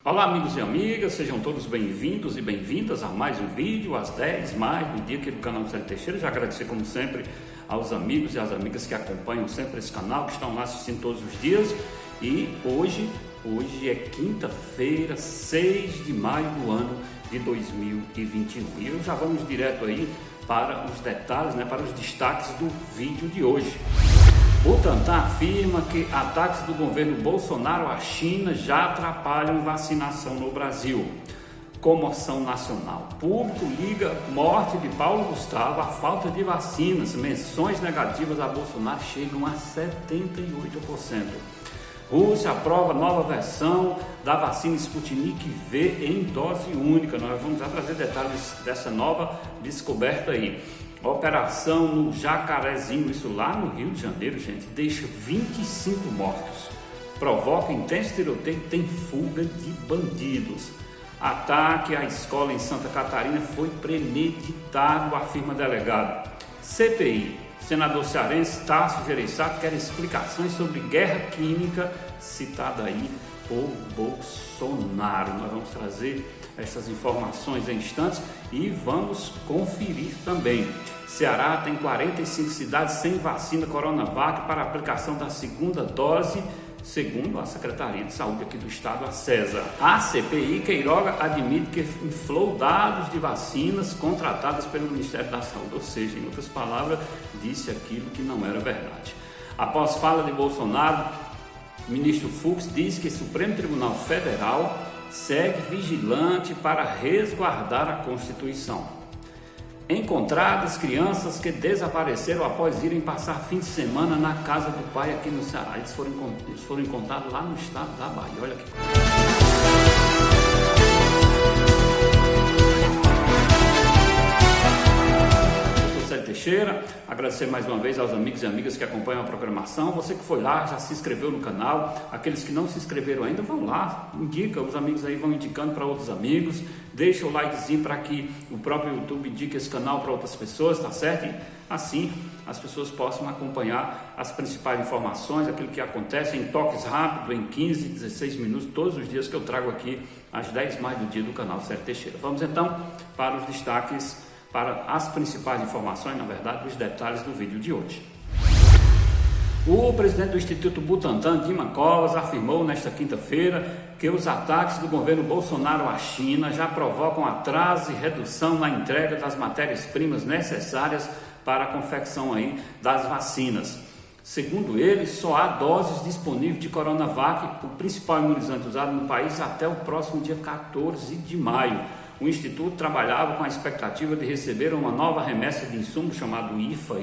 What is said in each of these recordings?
Olá amigos e amigas, sejam todos bem-vindos e bem-vindas a mais um vídeo, às 10 mais do dia aqui do canal do Célio Teixeira. Já agradecer como sempre aos amigos e às amigas que acompanham sempre esse canal, que estão lá assistindo todos os dias. E hoje é quinta-feira, 6 de maio do ano de 2021. E já vamos direto aí para os detalhes, para os destaques do vídeo de hoje. Butantan afirma que ataques do governo Bolsonaro à China já atrapalham vacinação no Brasil. Comoção nacional. Público liga morte de Paulo Gustavo à falta de vacinas. Menções negativas a Bolsonaro chegam a 78%. Rússia aprova nova versão da vacina Sputnik V em dose única. Nós vamos já trazer detalhes dessa nova descoberta aí. Operação no Jacarezinho, isso lá no Rio de Janeiro, gente, deixa 25 mortos. Provoca intenso tiroteio, tem fuga de bandidos. Ataque à escola em Santa Catarina foi premeditado, afirma delegado. CPI, senador cearense Tasso Gereissati quer explicações sobre guerra química citada aí por Bolsonaro. Nós vamos trazer essas informações em instantes e vamos conferir também. Ceará tem 45 cidades sem vacina Coronavac para aplicação da segunda dose, segundo a Secretaria de Saúde aqui do estado, a CESA. A CPI, Queiroga admite que inflou dados de vacinas contratadas pelo Ministério da Saúde, ou seja, em outras palavras, disse aquilo que não era verdade. Após fala de Bolsonaro, o ministro Fux diz que o Supremo Tribunal Federal segue vigilante para resguardar a Constituição. Encontradas crianças que desapareceram após irem passar fim de semana na casa do pai aqui no Ceará. Eles foram encontrados lá no estado da Bahia. Olha que Teixeira, agradecer mais uma vez aos amigos e amigas que acompanham a programação. Você que foi lá, já se inscreveu no canal, aqueles que não se inscreveram ainda, vão lá, indica, os amigos aí vão indicando para outros amigos, deixa o likezinho para que o próprio YouTube indique esse canal para outras pessoas, tá certo? E assim as pessoas possam acompanhar as principais informações, aquilo que acontece em toques rápidos, em 15, 16 minutos, todos os dias que eu trago aqui às 10 mais do dia do canal Célio Teixeira. Vamos então para os destaques, para as principais informações, na verdade, os detalhes do vídeo de hoje. O presidente do Instituto Butantan, Dimas Covas, afirmou nesta quinta-feira que os ataques do governo Bolsonaro à China já provocam atraso e redução na entrega das matérias-primas necessárias para a confecção aí das vacinas. Segundo ele, só há doses disponíveis de Coronavac, o principal imunizante usado no país, até o próximo dia 14 de maio. O Instituto trabalhava com a expectativa de receber uma nova remessa de insumos chamado IFA,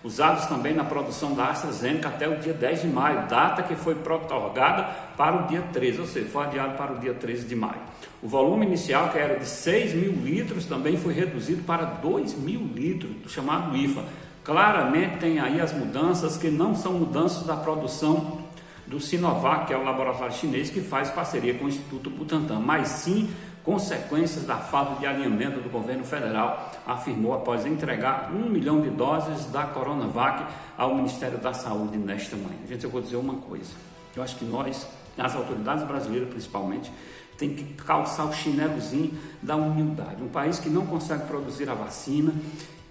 usados também na produção da AstraZeneca até o dia 10 de maio, data que foi prorrogada para o dia 13, ou seja, foi adiado para o dia 13 de maio. O volume inicial, que era de 6 mil litros, também foi reduzido para 2 mil litros, do chamado IFA. Claramente tem aí as mudanças que não são mudanças da produção do Sinovac, que é o laboratório chinês que faz parceria com o Instituto Butantan, mas sim consequências da falta de alinhamento do governo federal, afirmou após entregar 1 milhão de doses da Coronavac ao Ministério da Saúde nesta manhã. Gente, eu vou dizer uma coisa, eu acho que nós, as autoridades brasileiras principalmente, tem que calçar o chinelozinho da humildade. Um país que não consegue produzir a vacina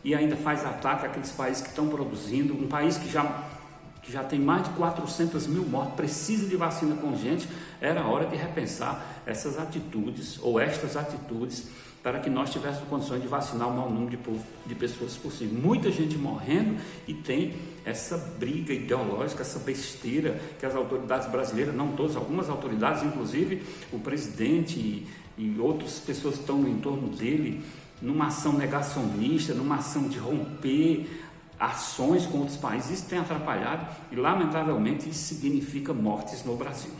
e ainda faz ataque àqueles países que estão produzindo, um país que já tem mais de 400 mil mortes, precisa de vacina urgente, era hora de repensar essas atitudes ou estas atitudes para que nós tivéssemos condições de vacinar o maior número de pessoas possível. Muita gente morrendo e tem essa briga ideológica, essa besteira que as autoridades brasileiras, não todas, algumas autoridades, inclusive o presidente e outras pessoas que estão no entorno dele, numa ação negacionista, numa ação de romper ações com outros países, isso tem atrapalhado e lamentavelmente isso significa mortes no Brasil.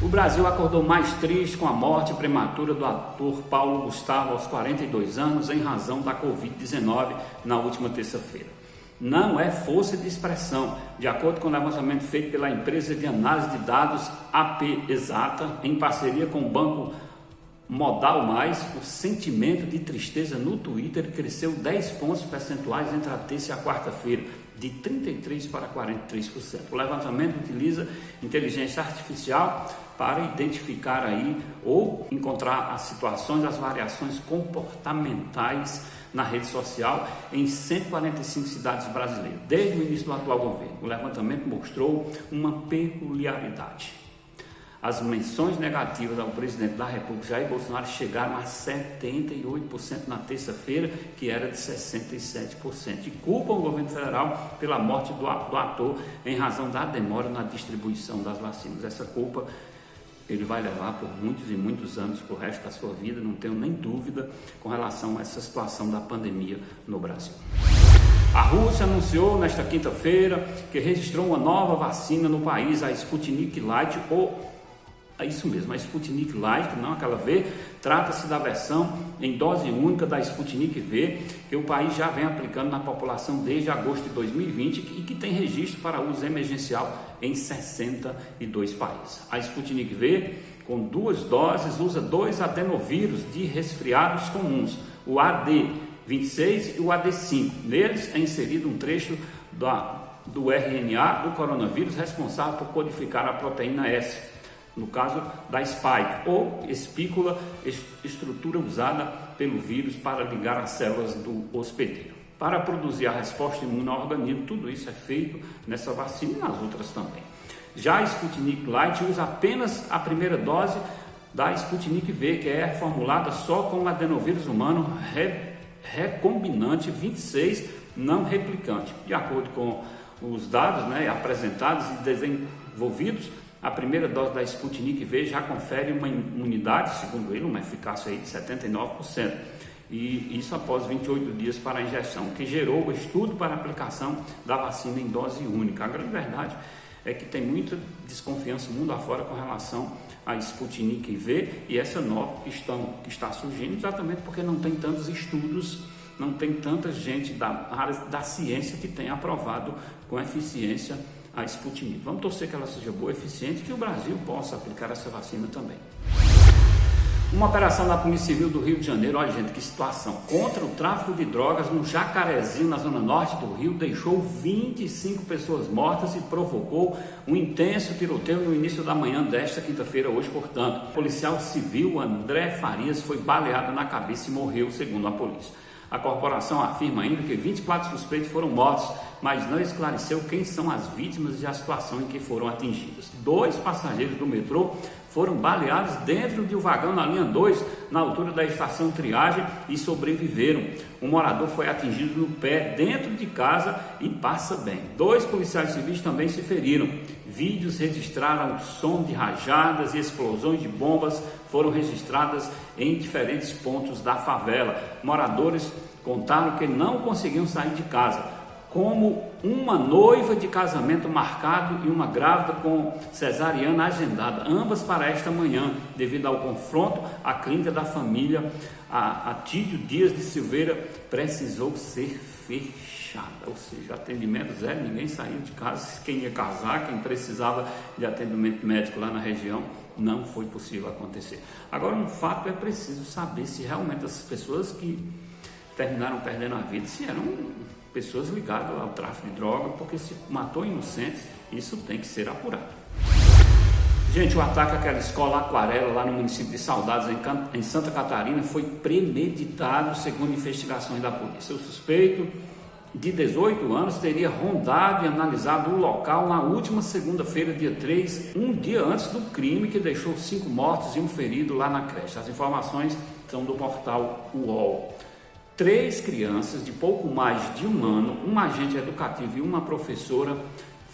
O Brasil acordou mais triste com a morte prematura do ator Paulo Gustavo aos 42 anos em razão da Covid-19 na última terça-feira. Não é força de expressão, de acordo com o levantamento feito pela empresa de análise de dados AP Exata, em parceria com o banco Modal Mais, o sentimento de tristeza no Twitter cresceu 10 pontos percentuais entre a terça e a quarta-feira, de 33% para 43%. O levantamento utiliza inteligência artificial para identificar aí ou encontrar as situações, as variações comportamentais na rede social em 145 cidades brasileiras, desde o início do atual governo. O levantamento mostrou uma peculiaridade. As menções negativas ao presidente da República, Jair Bolsonaro, chegaram a 78% na terça-feira, que era de 67%, e culpam o governo federal pela morte do ator em razão da demora na distribuição das vacinas. Essa culpa ele vai levar por muitos e muitos anos, por resto da sua vida, não tenho nem dúvida com relação a essa situação da pandemia no Brasil. A Rússia anunciou nesta quinta-feira que registrou uma nova vacina no país, a Sputnik Light, é isso mesmo, a Sputnik Light, não aquela V. Trata-se da versão em dose única da Sputnik V, que o país já vem aplicando na população desde agosto de 2020 e que tem registro para uso emergencial em 62 países. A Sputnik V, com 2 doses, usa 2 adenovírus de resfriados comuns, o AD26 e o AD5. Neles é inserido um trecho do RNA do coronavírus responsável por codificar a proteína S, no caso da spike, ou espícula, estrutura usada pelo vírus para ligar as células do hospedeiro. Para produzir a resposta imune ao organismo, tudo isso é feito nessa vacina e nas outras também. Já a Sputnik Light usa apenas a primeira dose da Sputnik V, que é formulada só com o adenovírus humano recombinante 26 não replicante. De acordo com os dados apresentados e desenvolvidos, a primeira dose da Sputnik V já confere uma imunidade, segundo ele, uma eficácia aí de 79%. E isso após 28 dias para a injeção, que gerou o estudo para a aplicação da vacina em dose única. A grande verdade é que tem muita desconfiança mundo afora com relação à Sputnik V e essa nova que está surgindo, exatamente porque não tem tantos estudos, não tem tanta gente da área da ciência que tenha aprovado com eficiência a Sputnik. Vamos torcer que ela seja boa, eficiente, que o Brasil possa aplicar essa vacina também. Uma operação da Polícia Civil do Rio de Janeiro, olha gente, que situação, contra o tráfico de drogas no Jacarezinho, na zona norte do Rio, deixou 25 pessoas mortas e provocou um intenso tiroteio no início da manhã desta quinta-feira, hoje, portanto. O policial civil André Farias foi baleado na cabeça e morreu, segundo a polícia. A corporação afirma ainda que 24 suspeitos foram mortos, mas não esclareceu quem são as vítimas e a situação em que foram atingidas. 2 passageiros do metrô foram baleados dentro de um vagão na linha 2, na altura da estação Triagem, e sobreviveram. Um morador foi atingido no pé dentro de casa e passa bem. 2 policiais civis também se feriram. Vídeos registraram o som de rajadas e explosões de bombas foram registradas em diferentes pontos da favela. Moradores contaram que não conseguiam sair de casa, como uma noiva de casamento marcado e uma grávida com cesariana agendada, ambas para esta manhã, devido ao confronto. A clínica da família, a Tídio Dias de Silveira, precisou ser fechada, ou seja, atendimento zero, ninguém saiu de casa, quem ia casar, quem precisava de atendimento médico lá na região, não foi possível acontecer. Agora, um fato é preciso saber se realmente essas pessoas que terminaram perdendo a vida, se eram pessoas ligadas ao tráfico de droga, porque se matou inocentes, isso tem que ser apurado. Gente, o ataque àquela escola Aquarela lá no município de Saudades, em Santa Catarina, foi premeditado, segundo investigações da polícia. O suspeito, de 18 anos, teria rondado e analisado o local na última segunda-feira, dia 3, um dia antes do crime que deixou 5 mortos e um ferido lá na creche. As informações são do portal UOL. 3 crianças de pouco mais de 1 ano, um agente educativo e uma professora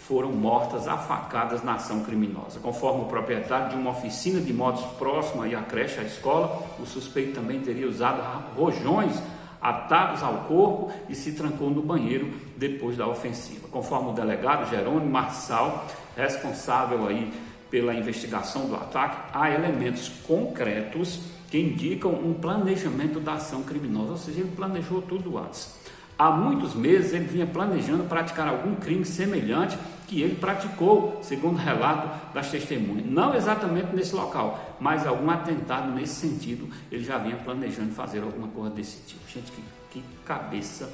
foram mortas a facadas na ação criminosa. Conforme o proprietário de uma oficina de motos próxima à creche, à escola, o suspeito também teria usado rojões atados ao corpo e se trancou no banheiro depois da ofensiva. Conforme o delegado Jerônimo Marçal, responsável aí pela investigação do ataque, há elementos concretos que indicam um planejamento da ação criminosa, ou seja, ele planejou tudo antes. Há muitos meses ele vinha planejando praticar algum crime semelhante que ele praticou, segundo o relato das testemunhas. Não exatamente nesse local, mas algum atentado nesse sentido, ele já vinha planejando fazer alguma coisa desse tipo. Gente, que cabeça,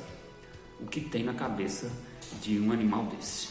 o que tem na cabeça de um animal desse?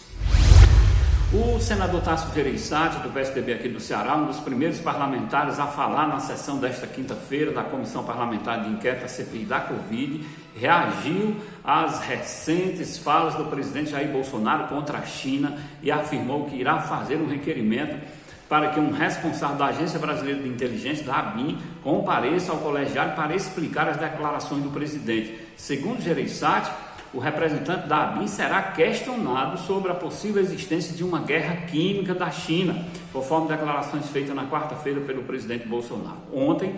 O senador Tasso Gereissati, do PSDB aqui do Ceará, um dos primeiros parlamentares a falar na sessão desta quinta-feira da Comissão Parlamentar de Inquérito à CPI da Covid, reagiu às recentes falas do presidente Jair Bolsonaro contra a China e afirmou que irá fazer um requerimento para que um responsável da Agência Brasileira de Inteligência, da ABIN, compareça ao colegiado para explicar as declarações do presidente. Segundo Gereissati, o representante da ABIN será questionado sobre a possível existência de uma guerra química da China, conforme declarações feitas na quarta-feira pelo presidente Bolsonaro. Ontem,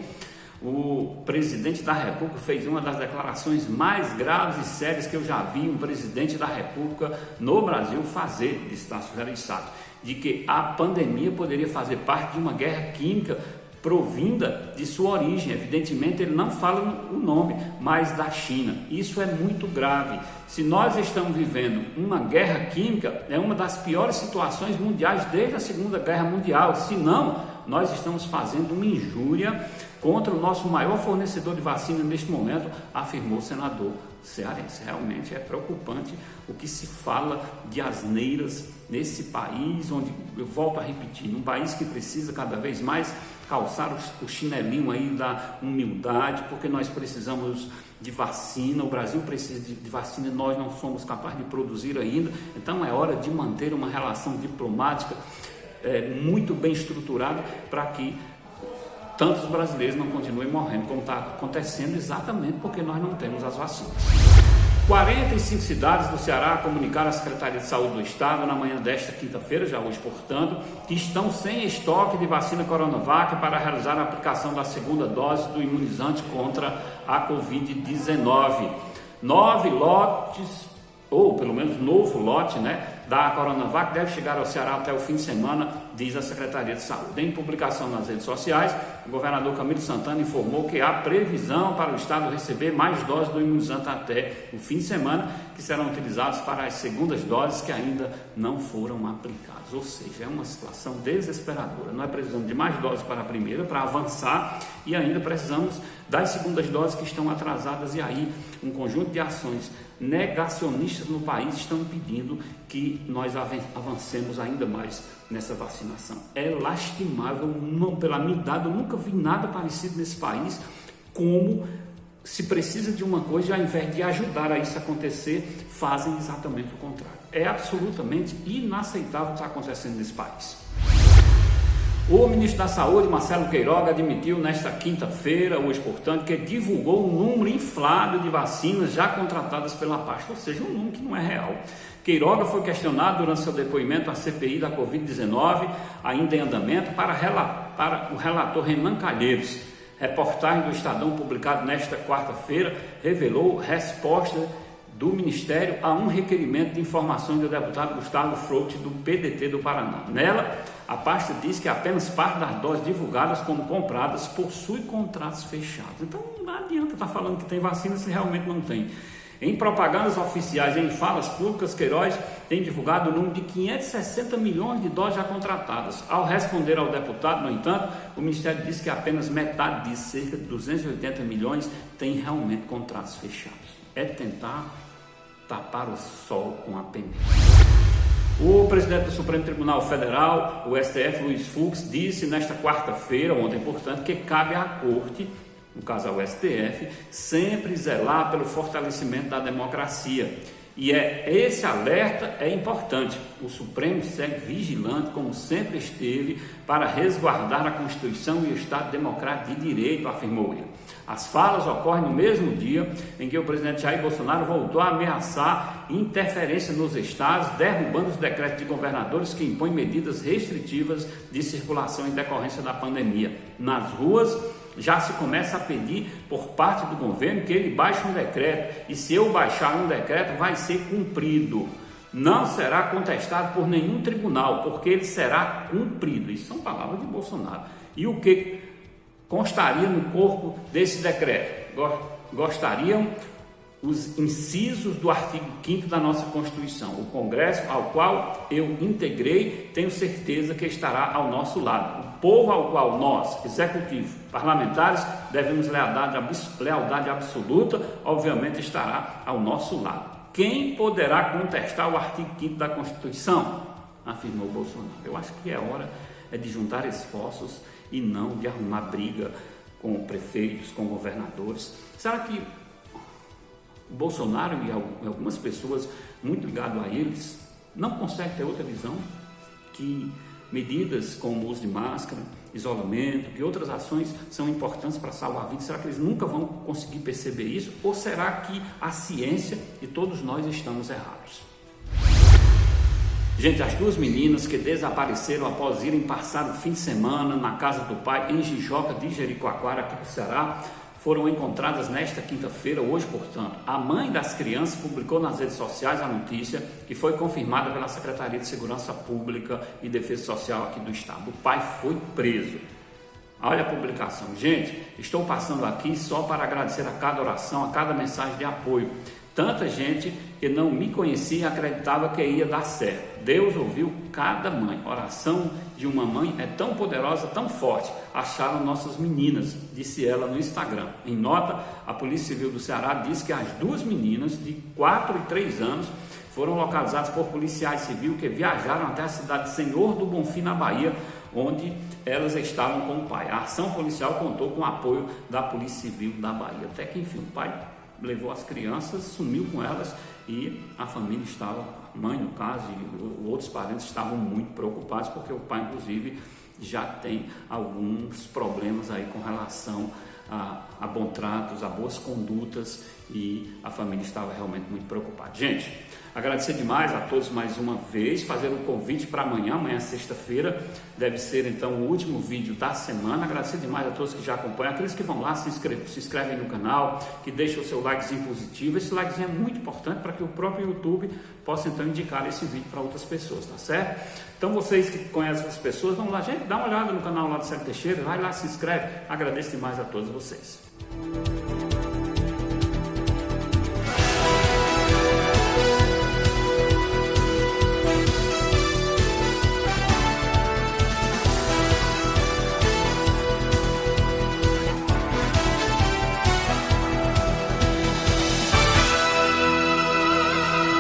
o presidente da República fez uma das declarações mais graves e sérias que eu já vi um presidente da República no Brasil fazer, disse Tasso Gereissati, de que a pandemia poderia fazer parte de uma guerra química provinda de sua origem. Evidentemente ele não fala o nome, mas da China. Isso é muito grave. Se nós estamos vivendo uma guerra química, é uma das piores situações mundiais desde a Segunda Guerra Mundial. Se não, nós estamos fazendo uma injúria contra o nosso maior fornecedor de vacina neste momento, afirmou o senador cearense. Realmente é preocupante o que se fala de asneiras nesse país, onde, eu volto a repetir, num país que precisa cada vez mais calçar o chinelinho aí da humildade, porque nós precisamos de vacina, o Brasil precisa de vacina, nós não somos capazes de produzir ainda, então é hora de manter uma relação diplomática muito bem estruturada para que tantos brasileiros não continuem morrendo, como está acontecendo, exatamente porque nós não temos as vacinas. 45 cidades do Ceará comunicaram à Secretaria de Saúde do Estado na manhã desta quinta-feira, já hoje, portanto, que estão sem estoque de vacina Coronavac para realizar a aplicação da segunda dose do imunizante contra a Covid-19. 9 lotes, ou pelo menos novo lote, da Coronavac deve chegar ao Ceará até o fim de semana, diz a Secretaria de Saúde. Em publicação nas redes sociais, o governador Camilo Santana informou que há previsão para o estado receber mais doses do imunizante até o fim de semana, que serão utilizados para as segundas doses que ainda não foram aplicadas. Ou seja, é uma situação desesperadora. Nós precisamos de mais doses para a primeira, para avançar, e ainda precisamos das segundas doses que estão atrasadas, e aí um conjunto de ações negacionistas no país estão impedindo que nós avancemos ainda mais nessa vacinação. É lastimável, pela minha idade, eu nunca vi nada parecido nesse país, como se precisa de uma coisa e ao invés de ajudar a isso acontecer, fazem exatamente o contrário. É absolutamente inaceitável o que está acontecendo nesse país. O ministro da Saúde, Marcelo Queiroga, admitiu nesta quinta-feira, hoje portanto, que divulgou um número inflado de vacinas já contratadas pela pasta, ou seja, um número que não é real. Queiroga foi questionado durante seu depoimento à CPI da Covid-19, ainda em andamento, para o relator Renan Calheiros. Reportagem do Estadão publicado nesta quarta-feira revelou resposta do Ministério a um requerimento de informações do deputado Gustavo Frout, do PDT do Paraná. Nela, a pasta diz que apenas parte das doses divulgadas como compradas possui contratos fechados. Então não adianta estar falando que tem vacina se realmente não tem. Em propagandas oficiais e em falas públicas, Queiroz tem divulgado o número de 560 milhões de doses já contratadas. Ao responder ao deputado, no entanto, o Ministério disse que apenas metade disso, cerca de 280 milhões, tem realmente contratos fechados. É tentar tapar o sol com a peneira. O presidente do Supremo Tribunal Federal, o STF, Luiz Fux, disse nesta quarta-feira, ontem, portanto, que cabe à Corte, no caso ao STF, sempre zelar pelo fortalecimento da democracia. E esse alerta é importante. O Supremo segue vigilante, como sempre esteve, para resguardar a Constituição e o Estado Democrático de Direito, afirmou ele. As falas ocorrem no mesmo dia em que o presidente Jair Bolsonaro voltou a ameaçar interferência nos estados, derrubando os decretos de governadores que impõem medidas restritivas de circulação em decorrência da pandemia. Nas ruas, já se começa a pedir por parte do governo que ele baixe um decreto, e se eu baixar um decreto, vai ser cumprido. Não será contestado por nenhum tribunal, porque ele será cumprido. Isso são palavras de Bolsonaro. E o que constaria no corpo desse decreto? Gostariam os incisos do artigo 5º da nossa Constituição. O Congresso, ao qual eu integrei, tenho certeza que estará ao nosso lado. O povo ao qual nós, executivo, parlamentares, devemos lealdade absoluta, obviamente estará ao nosso lado. Quem poderá contestar o artigo 5º da Constituição? afirmou Bolsonaro. Eu acho que é hora de juntar esforços e não de arrumar briga com prefeitos, com governadores. Será que o Bolsonaro e algumas pessoas muito ligadas a eles não conseguem ter outra visão? Que medidas como o uso de máscara, isolamento e outras ações são importantes para salvar vidas? Será que eles nunca vão conseguir perceber isso? Ou será que a ciência e todos nós estamos errados? Gente, as duas meninas que desapareceram após irem passar o fim de semana na casa do pai em Jijoca de Jericoacoara, aqui no Ceará, foram encontradas nesta quinta-feira, hoje, portanto. A mãe das crianças publicou nas redes sociais a notícia, que foi confirmada pela Secretaria de Segurança Pública e Defesa Social aqui do estado. O pai foi preso. Olha a publicação. Gente, estou passando aqui só para agradecer a cada oração, a cada mensagem de apoio. Tanta gente que não me conhecia e acreditava que ia dar certo. Deus ouviu cada mãe. A oração de uma mãe é tão poderosa, tão forte. Acharam nossas meninas, disse ela no Instagram. Em nota, a Polícia Civil do Ceará disse que as duas meninas de 4 e 3 anos foram localizadas por policiais civis que viajaram até a cidade de Senhor do Bonfim, na Bahia, onde elas estavam com o pai. A ação policial contou com o apoio da Polícia Civil da Bahia. Até que, enfim, o pai levou as crianças, sumiu com elas e a família estava, a mãe no caso e outros parentes estavam muito preocupados, porque o pai inclusive já tem alguns problemas aí com relação a bons tratos, a boas condutas, e a família estava realmente muito preocupada. Gente, agradecer demais a todos mais uma vez, fazer um convite para amanhã, sexta-feira, deve ser então o último vídeo da semana. Agradecer demais a todos que já acompanham, aqueles que vão lá, se inscrevem no canal, que deixam o seu likezinho positivo. Esse likezinho é muito importante para que o próprio YouTube possa então indicar esse vídeo para outras pessoas, tá certo? Então vocês que conhecem as pessoas, vão lá, gente, dá uma olhada no canal lá do Célio Teixeira, vai lá, se inscreve. Agradeço demais a todos vocês.